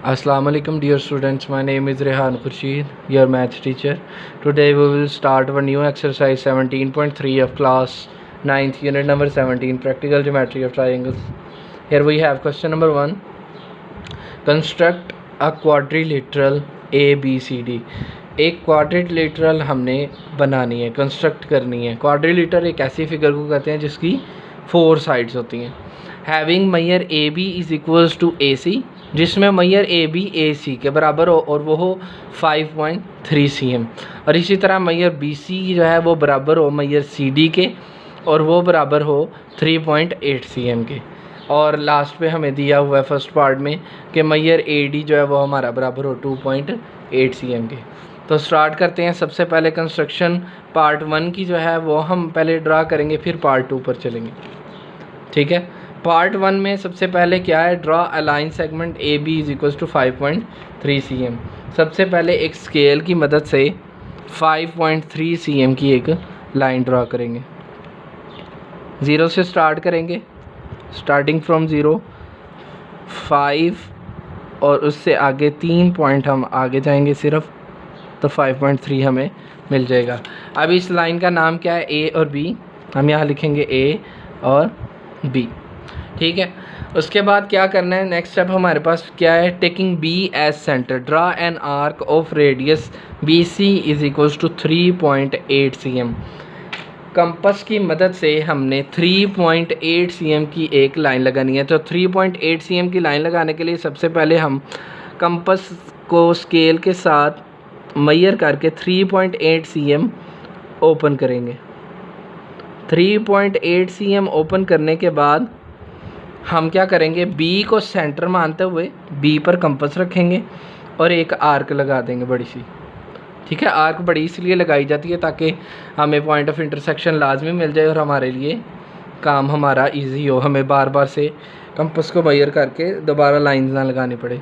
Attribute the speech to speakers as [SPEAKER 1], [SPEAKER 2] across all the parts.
[SPEAKER 1] Assalamu alaikum dear students, my name is Rehan Khurshid, your maths teacher. Today we will start our new exercise 17.3 of class 9th unit number 17 practical geometry of triangles. Here we have question number 1. Construct a quadrilateral ABCD. एक quadrilateral हमने बनानी है, construct करनी है। Quadrilateral एक ऐसी figure को कहते हैं जिसकी 4 साइड्स होती हैं। Having mayor A B is equals to A C, जिसमें मैयर ए बी ए सी के बराबर हो और वो हो 5.3 cm, और इसी तरह मैयर बी सी जो है वो बराबर हो मैयर सी डी के और वो बराबर हो 3.8 cm के। और लास्ट पे हमें दिया हुआ है फर्स्ट पार्ट में कि मैयर ए डी जो है वो हमारा बराबर हो 2.8 cm के। तो स्टार्ट करते हैं। सबसे पहले कंस्ट्रक्शन पार्ट 1 की जो है वो हम पहले ड्रा करेंगे, फिर पार्ट 2 पर चलेंगे। ठीक है, पार्ट 1 में सबसे पहले क्या है, draw a line segment A B is equals to 5.3 cm। सबसे पहले एक स्केल की मदद से 5.3 cm की एक लाइन ड्रा करेंगे। 0 से स्टार्ट करेंगे, स्टार्टिंग फ्रॉम 0, 5 और उससे आगे 3 पॉइंट हम आगे जाएंगे सिर्फ, तो 5.3 हमें मिल जाएगा। अब इस लाइन का नाम क्या है, ए और बी, हम यहाँ लिखेंगे ए और बी। ठीक है, उसके बाद क्या करना है, नेक्स्ट स्टेप हमारे पास क्या है, taking B as centre draw an arc of radius B C is equals to 3.8 cm। Compass की मदद से हमने 3.8 cm की एक लाइन लगानी है। तो 3.8 cm की लाइन लगाने के लिए सबसे पहले हम कंपस को स्केल के साथ मेजर करके 3.8 cm ओपन करेंगे। 3.8 cm ओपन करने के बाद हम क्या करेंगे, बी को सेंटर मानते हुए बी पर कंपस रखेंगे और एक आर्क लगा देंगे बड़ी सी। ठीक है, आर्क बड़ी इसलिए लगाई जाती है ताकि हमें पॉइंट ऑफ इंटरसेक्शन लाजमी मिल जाए और हमारे लिए काम हमारा इजी हो, हमें बार बार से कंपस को मेजर करके दोबारा लाइन ना लगानी पड़े।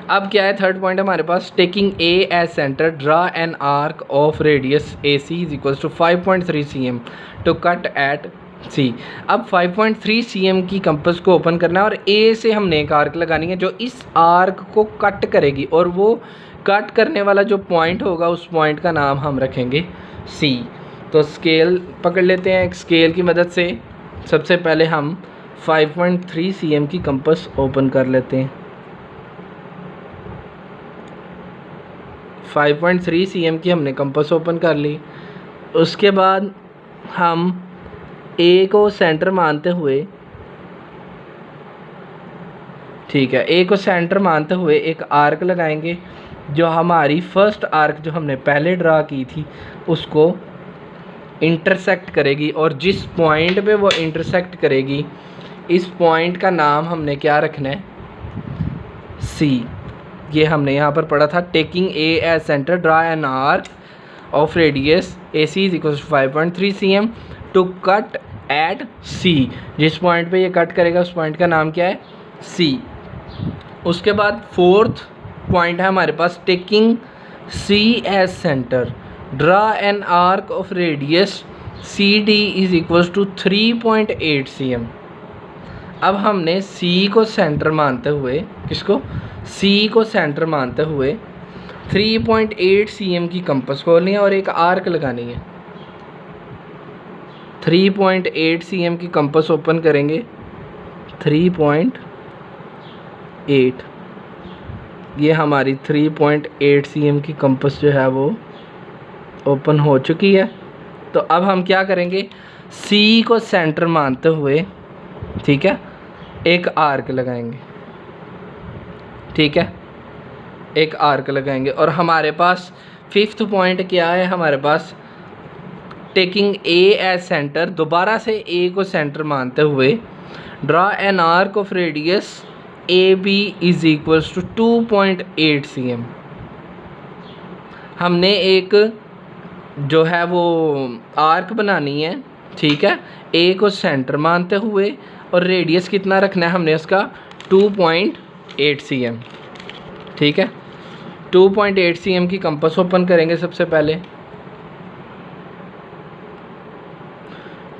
[SPEAKER 1] अब क्या है, थर्ड पॉइंट हमारे पास, taking A as centre draw an arc of radius A C is equals to 5.3 cm to cut at C. अब 5.3 cm की कंपस को ओपन करना है और ए से हमने एक आर्क लगानी है जो इस आर्क को कट करेगी, और वो कट करने वाला जो पॉइंट होगा उस पॉइंट का नाम हम रखेंगे सी। तो स्केल पकड़ लेते हैं, एक स्केल की मदद से सबसे पहले हम 5.3 cm की कंपस ओपन कर लेते हैं। 5.3 cm की हमने कंपस ओपन कर ली। उसके बाद हम ए को सेंटर मानते हुए, ठीक है, ए को सेंटर मानते हुए एक आर्क लगाएंगे जो हमारी फर्स्ट आर्क जो हमने पहले ड्रा की थी उसको इंटरसेक्ट करेगी, और जिस पॉइंट पे वो इंटरसेक्ट करेगी इस पॉइंट का नाम हमने क्या रखना है, सी। ये हमने यहाँ पर पढ़ा था, taking A as centre draw an arc of radius A C is equal to 5.3 cm to cut at C. जिस पॉइंट पे ये कट करेगा उस पॉइंट का नाम क्या है, सी। उसके बाद फोर्थ पॉइंट है हमारे पास, taking C as centre draw an arc of radius C D is equal to 3.8 cm। अब हमने सी को सेंटर मानते हुए, किसको, सी को सेंटर मानते हुए 3.8 cm की कंपस खोलनी है और एक आर्क लगानी है। 3.8 cm की कंपस ओपन करेंगे, 3.8, ये हमारी 3.8 cm की कंपस जो है वो ओपन हो चुकी है। तो अब हम क्या करेंगे, सी को सेंटर मानते हुए, ठीक है, एक आर्क लगाएंगे। ठीक है, एक आर्क लगाएंगे और हमारे पास फिफ्थ पॉइंट क्या है, हमारे पास टेकिंग ए एज सेंटर, दोबारा से ए को सेंटर मानते हुए draw an arc of radius A B is equals to 2.8 cm। हमने एक जो है वो आर्क बनानी है। ठीक है, ए को सेंटर मानते हुए और रेडियस कितना रखना है हमने उसका 2.8 cm। ठीक है, 2.8 cm की कंपस ओपन करेंगे सबसे पहले,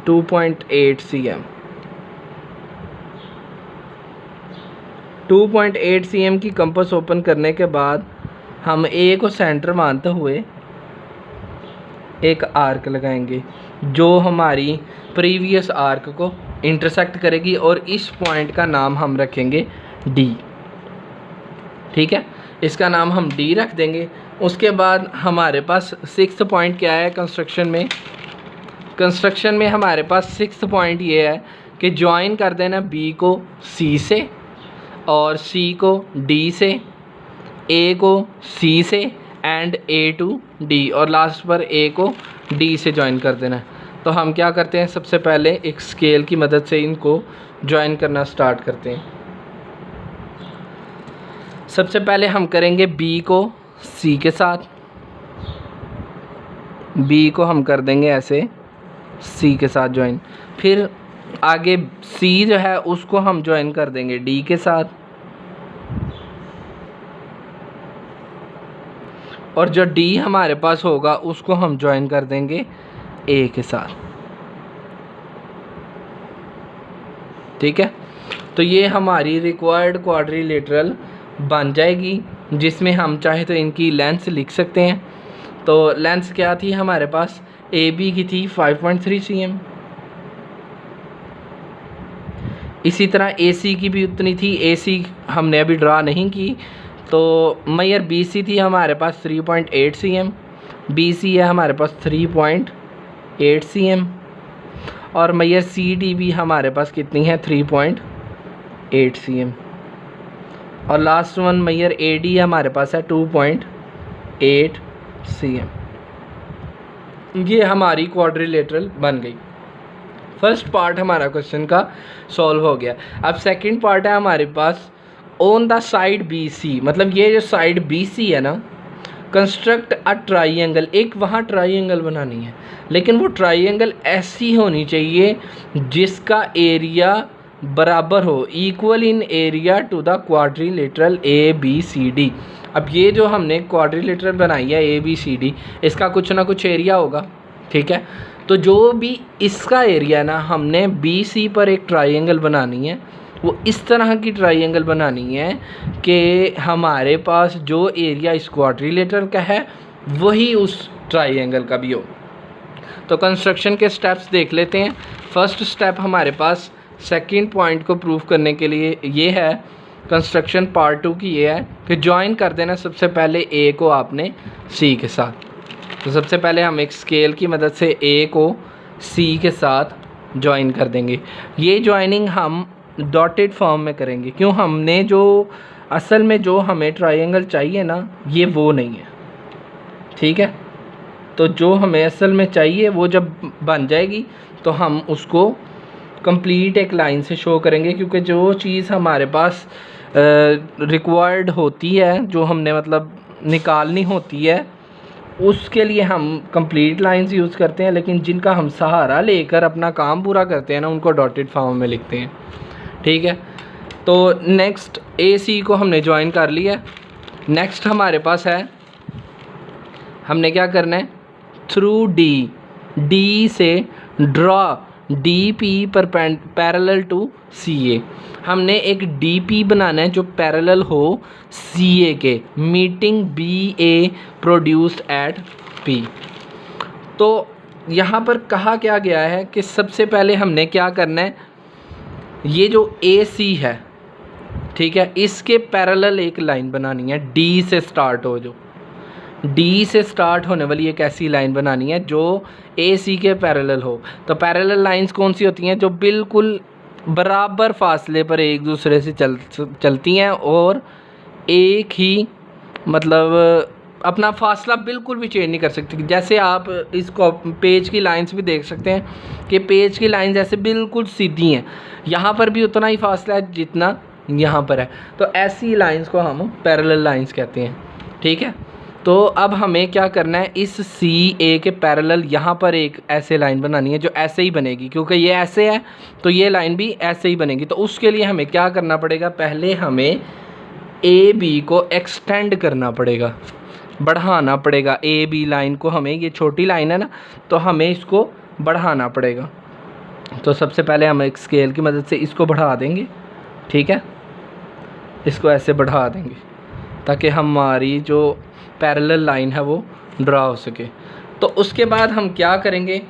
[SPEAKER 1] 2.8 cm। 2.8 cm की कंपास ओपन करने के बाद हम ए को सेंटर मानते हुए एक आर्क लगाएंगे जो हमारी प्रीवियस आर्क को इंटरसेक्ट करेगी और इस पॉइंट का नाम हम रखेंगे डी। ठीक है, इसका नाम हम डी रख देंगे। उसके बाद हमारे पास 6th पॉइंट क्या है कंस्ट्रक्शन में? कंस्ट्रक्शन में हमारे पास 6th पॉइंट ये है कि ज्वाइन कर देना बी को सी से और सी को डी से, ए को सी से एंड ए टू डी, और लास्ट पर ए को डी से ज्वाइन कर देना है। तो हम क्या करते हैं, सबसे पहले एक स्केल की मदद से इनको ज्वाइन करना स्टार्ट करते हैं। सबसे पहले हम करेंगे बी को सी के साथ, बी को हम कर देंगे ऐसे सी के साथ ज्वाइन। फिर आगे सी जो है उसको हम ज्वाइन कर देंगे डी के साथ, और जो डी हमारे पास होगा उसको हम ज्वाइन कर देंगे ए के साथ। ठीक है, तो ये हमारी रिक्वायर्ड क्वाड्रिलेटरल बन जाएगी, जिसमें हम चाहे तो इनकी लेंथ लिख सकते हैं। तो लेंथ क्या थी हमारे पास, ए बी की थी 5.3 cm, इसी तरह ए सी की भी उतनी थी। ए सी हमने अभी ड्रा नहीं की, तो मैयर बी सी थी हमारे पास 3.8 cm, बी सी है हमारे पास 3.8 cm, और मैयर सी डी भी हमारे पास कितनी है 3.8 cm, और last one Maihar A D हमारे पास है 2.8 cm। ये हमारी क्वाड्रिलेटरल बन गई। फर्स्ट पार्ट हमारा क्वेश्चन का सॉल्व हो गया। अब सेकंड पार्ट है हमारे पास on the side B C, मतलब ये जो साइड बी सी है ना, कंस्ट्रक्ट अ ट्राइंगल, एक वहाँ ट्राइंगल बनानी है, लेकिन वो ट्राइंगल ऐसी होनी चाहिए जिसका एरिया बराबर हो, equal in area to the quadrilateral A B C D. अब ये जो हमने क्वाड्रिलेटरल बनाई है ए बी सी डी, इसका कुछ ना कुछ एरिया होगा। ठीक है, तो जो भी इसका एरिया ना, हमने बी सी पर एक ट्राइंगल बनानी है, वो इस तरह की ट्राइंगल बनानी है कि हमारे पास जो एरिया इस क्वाड्रिलेटरल का है वही उस ट्राइंगल का भी हो। तो कंस्ट्रक्शन के स्टेप्स देख लेते हैं। फर्स्ट स्टेप हमारे पास सेकंड पॉइंट को प्रूव करने के लिए ये है, कंस्ट्रक्शन पार्ट 2 की ये है कि ज्वाइन कर देना सबसे पहले ए को आपने सी के साथ। तो सबसे पहले हम एक स्केल की मदद से ए को सी के साथ ज्वाइन कर देंगे। ये ज्वाइनिंग हम डॉटेड फॉर्म में करेंगे, क्यों, हमने जो असल में जो हमें ट्राइंगल चाहिए ना, ये वो नहीं है। ठीक है, तो जो हमें असल में चाहिए वो जब बन जाएगी तो हम उसको कंप्लीट एक लाइन से शो करेंगे, क्योंकि जो चीज़ हमारे पास रिक्वायर्ड होती है, जो हमने मतलब निकालनी होती है, उसके लिए हम कंप्लीट लाइंस यूज़ करते हैं, लेकिन जिनका हम सहारा लेकर अपना काम पूरा करते हैं ना, उनको डॉटेड फॉर्म में लिखते हैं। ठीक है, तो नेक्स्ट ए सी को हमने ज्वाइन कर लिया। नेक्स्ट हमारे पास है, हमने क्या करना है, थ्रू डी, डी से ड्रॉ डी पी पर पैरेलल टू सी ए। हमने एक डी पी बनाना है जो पैरेलल हो सी ए के, meeting B A produced at P. तो यहाँ पर कहा क्या गया है कि सबसे पहले हमने क्या करना है, ये जो ए सी है, ठीक है, इसके पैरेलल एक लाइन बनानी है, डी से स्टार्ट हो, जो डी से स्टार्ट होने वाली एक ऐसी लाइन बनानी है जो ए सी के पैरेलल हो। तो पैरेलल लाइंस कौन सी होती हैं, जो बिल्कुल बराबर फासले पर एक दूसरे से चलती हैं और एक ही मतलब अपना फासला बिल्कुल भी चेंज नहीं कर सकती। जैसे आप इसको पेज की लाइंस भी देख सकते हैं कि पेज की लाइंस ऐसे बिल्कुल सीधी हैं, यहाँ पर भी उतना ही फासला है जितना यहाँ पर है। तो ऐसी लाइंस को हम पैरेलल लाइंस कहते हैं। ठीक है, तो अब हमें क्या करना है, इस सी ए के पैरेलल यहाँ पर एक ऐसे लाइन बनानी है जो ऐसे ही बनेगी, क्योंकि ये ऐसे है तो ये लाइन भी ऐसे ही बनेगी। तो उसके लिए हमें क्या करना पड़ेगा, पहले हमें ए बी को एक्सटेंड करना पड़ेगा, बढ़ाना पड़ेगा। ए बी लाइन को हमें, ये छोटी लाइन है ना, तो हमें इसको बढ़ाना पड़ेगा। तो सबसे पहले हम एक स्केल की मदद से इसको बढ़ा देंगे। ठीक है, इसको ऐसे बढ़ा देंगे ताकि हमारी जो पैरेलल लाइन है वो ड्रा हो सके। तो उसके बाद हम क्या करेंगे,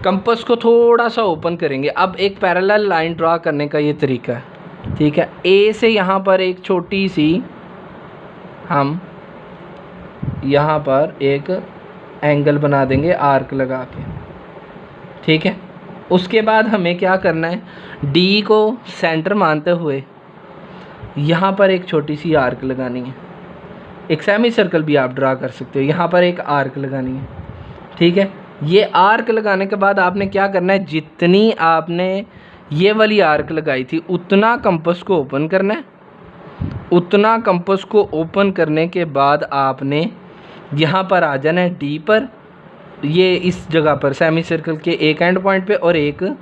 [SPEAKER 1] कंपास को थोड़ा सा ओपन करेंगे। अब एक पैरेलल लाइन ड्रा करने का ये तरीका है, ठीक है। ए से यहाँ पर एक छोटी सी हम यहाँ पर एक एंगल बना देंगे आर्क लगा के, ठीक है। उसके बाद हमें क्या करना है, डी को सेंटर मानते हुए यहाँ पर एक छोटी सी आर्क लगानी है। एक सेमी सर्कल भी आप ड्रा कर सकते हो, यहाँ पर एक आर्क लगानी है, ठीक है। ये आर्क लगाने के बाद आपने क्या करना है, जितनी आपने ये वाली आर्क लगाई थी उतना कंपास को ओपन करना है। उतना कंपास को ओपन करने के बाद आपने यहाँ पर आ जाना है डी पर, ये इस जगह पर सेमी सर्कल के एक एंड पॉइंट पे, और एक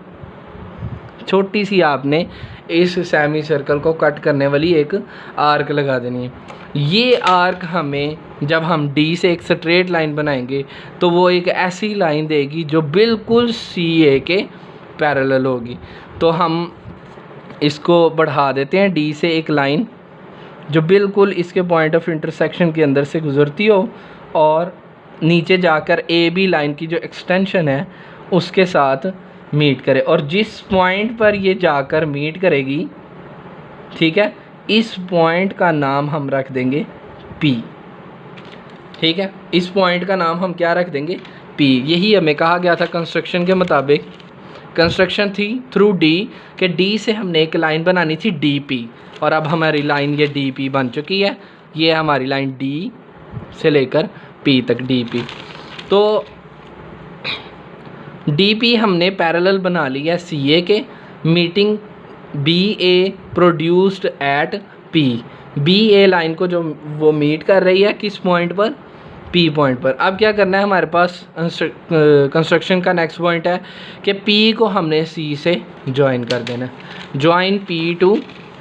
[SPEAKER 1] छोटी सी आपने इस सेमी सर्कल को कट करने वाली एक आर्क लगा देनी है। ये आर्क हमें जब हम डी से एक स्ट्रेट लाइन बनाएंगे तो वो एक ऐसी लाइन देगी जो बिल्कुल सी ए के पैरेलल होगी। तो हम इसको बढ़ा देते हैं, डी से एक लाइन जो बिल्कुल इसके पॉइंट ऑफ इंटरसेक्शन के अंदर से गुजरती हो और नीचे जाकर ए बी लाइन की जो एक्सटेंशन है उसके साथ मीट करे, और जिस पॉइंट पर ये जाकर मीट करेगी, ठीक है, इस पॉइंट का नाम हम रख देंगे P, ठीक है। इस पॉइंट का नाम हम क्या रख देंगे, P। यही हमें कहा गया था कंस्ट्रक्शन के मुताबिक, कंस्ट्रक्शन थी थ्रू D कि D से हमने एक लाइन बनानी थी DP, और अब हमारी लाइन ये DP बन चुकी है। ये हमारी लाइन D से लेकर P तक DP। तो DP हमने पैरेलल बना लिया है CA के, meeting BA produced at P। BA line को जो वो मीट कर रही है किस पॉइंट पर, P पॉइंट पर। अब क्या करना है, हमारे पास कंस्ट्रक्शन का नेक्स्ट पॉइंट है कि P को हमने C से ज्वाइन कर देना, ज्वाइन P टू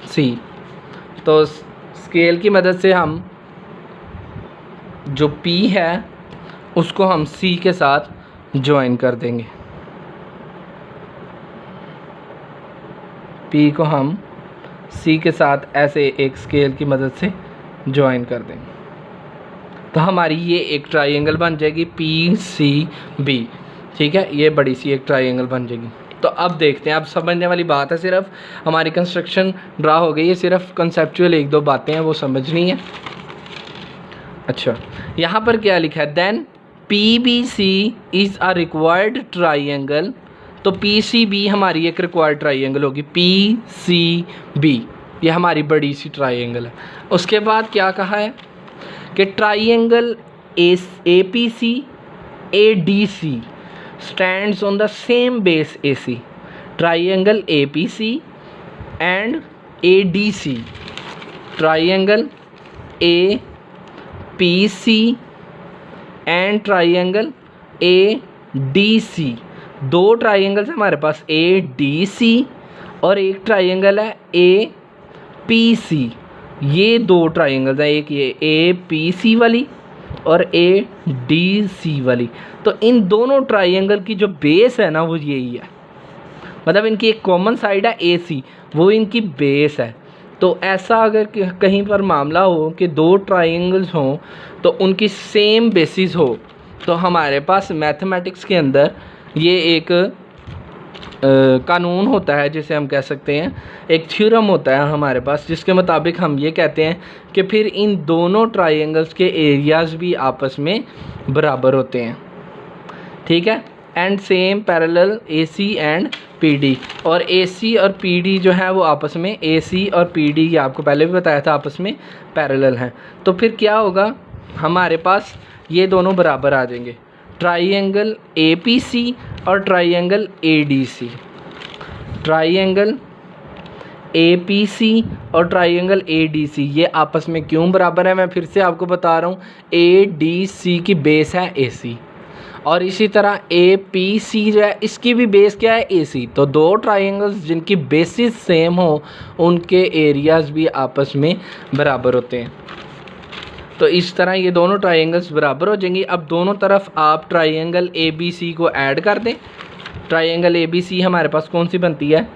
[SPEAKER 1] C। तो स्केल की मदद से हम जो P है उसको हम C के साथ ज्वाइन कर देंगे, P को हम C के साथ ऐसे एक स्केल की मदद से ज्वाइन कर देंगे। तो हमारी ये एक ट्राइंगल बन जाएगी PCB, ठीक है। ये बड़ी सी एक ट्राइंगल बन जाएगी। तो अब देखते हैं, अब समझने वाली बात है, सिर्फ हमारी कंस्ट्रक्शन ड्रा हो गई है, सिर्फ कंसेप्चुअल एक दो बातें हैं वो समझनी है। अच्छा, यहाँ पर क्या लिखा है, then PBC is a required triangle. तो PCB हमारी एक रिक्वायर्ड ट्राइंगल होगी, PCB ये हमारी बड़ी सी ट्राइंगल है। उसके बाद क्या कहा है कि triangle APC ADC stands on the same base AC। Triangle APC and ADC, triangle APC and triangle ADC, दो ट्राइंगल्स हमारे पास ADC और एक ट्राइंगल है APC। ये दो ट्राइंगल्स हैं, एक ये APC वाली और ADC वाली। तो इन दोनों ट्राइंगल की जो बेस है ना वो यही है, मतलब इनकी एक कॉमन साइड है AC, वो इनकी बेस है। तो ऐसा अगर कहीं पर मामला हो कि दो ट्राइंगल्स हों तो उनकी सेम बेसिस हो, तो हमारे पास मैथमेटिक्स के अंदर ये एक कानून होता है, जिसे हम कह सकते हैं एक थ्योरम होता है हमारे पास, जिसके मुताबिक हम ये कहते हैं कि फिर इन दोनों ट्राइंगल्स के एरियाज़ भी आपस में बराबर होते हैं, ठीक है। And same parallel AC and PD, और AC और PD जो है वो आपस में, AC और PD ये आपको पहले भी बताया था आपस में पैरेलल हैं। तो फिर क्या होगा, हमारे पास ये दोनों बराबर आ जाएंगे, ट्राइंगल APC और ट्राइंगल ADC। ट्राइंगल APC और ट्राइंगल ADC ये आपस में क्यों बराबर है, मैं फिर से आपको बता रहा हूँ। ADC की बेस है AC, और इसी तरह APC जो है इसकी भी बेस क्या है, AC। तो दो ट्राइंगल्स जिनकी बेसिस सेम हो उनके एरियाज़ भी आपस में बराबर होते हैं। तो इस तरह ये दोनों ट्राइंगल्स बराबर हो जाएंगी। अब दोनों तरफ आप ट्राइंगल ABC को ऐड कर दें। ट्राइंगल ABC हमारे पास कौन सी बनती है,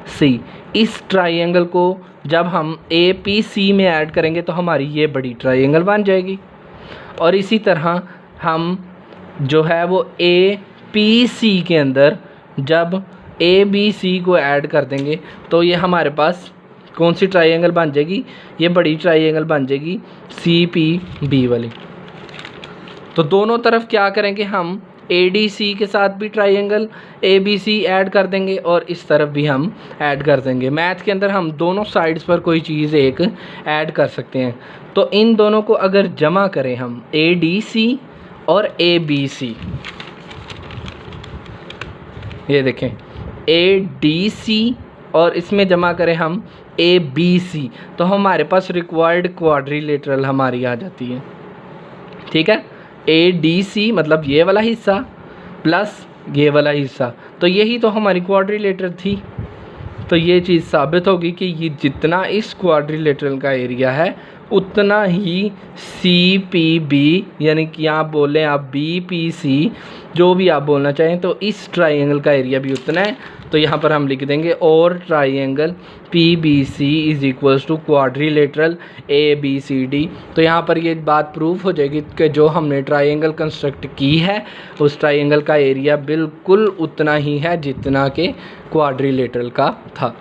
[SPEAKER 1] सी। इस ट्राइंगल को जब हम ए पी सी में ऐड करेंगे तो हमारी ये बड़ी ट्राइंगल बन जाएगी। और इसी तरह हम जो है वो ए पी सी के अंदर जब ए बी सी को ऐड कर देंगे तो ये हमारे पास कौन सी ट्राइंगल बन जाएगी, ये बड़ी ट्राइंगल बन जाएगी सी पी बी वाली। तो दोनों तरफ क्या करेंगे, हम ए डी सी के साथ भी triangle A B C add कर देंगे और इस तरफ भी हम ऐड कर देंगे। मैथ के अंदर हम दोनों साइड्स पर कोई चीज़ एक ऐड कर सकते हैं। तो इन दोनों को अगर जमा करें हम ए डी सी और ए बी सी, ये देखें ए डी सी और इसमें जमा करें हम ए बी सी, तो हमारे पास रिक्वायर्ड क्वाड्रिलेटरल हमारी आ जाती है। ठीक है, ए डी सी मतलब ये वाला हिस्सा प्लस ये वाला हिस्सा, तो यही तो हमारी क्वाड्रिलेटरल थी। तो ये चीज़ साबित होगी कि ये जितना इस क्वाड्रिलेटरल का एरिया है उतना ही सी पी बी, यानी कि आप बोलें आप बी पी सी, जो भी आप बोलना चाहें, तो इस ट्राइंगल का एरिया भी उतना है। तो यहाँ पर हम लिख देंगे और triangle P B C is equals to quadrilateral A B C D. तो यहाँ पर ये बात प्रूफ हो जाएगी कि जो हमने ट्राइंगल कंस्ट्रक्ट की है उस ट्राइंगल का एरिया बिल्कुल उतना ही है जितना कि क्वाड्रिलेटरल का था।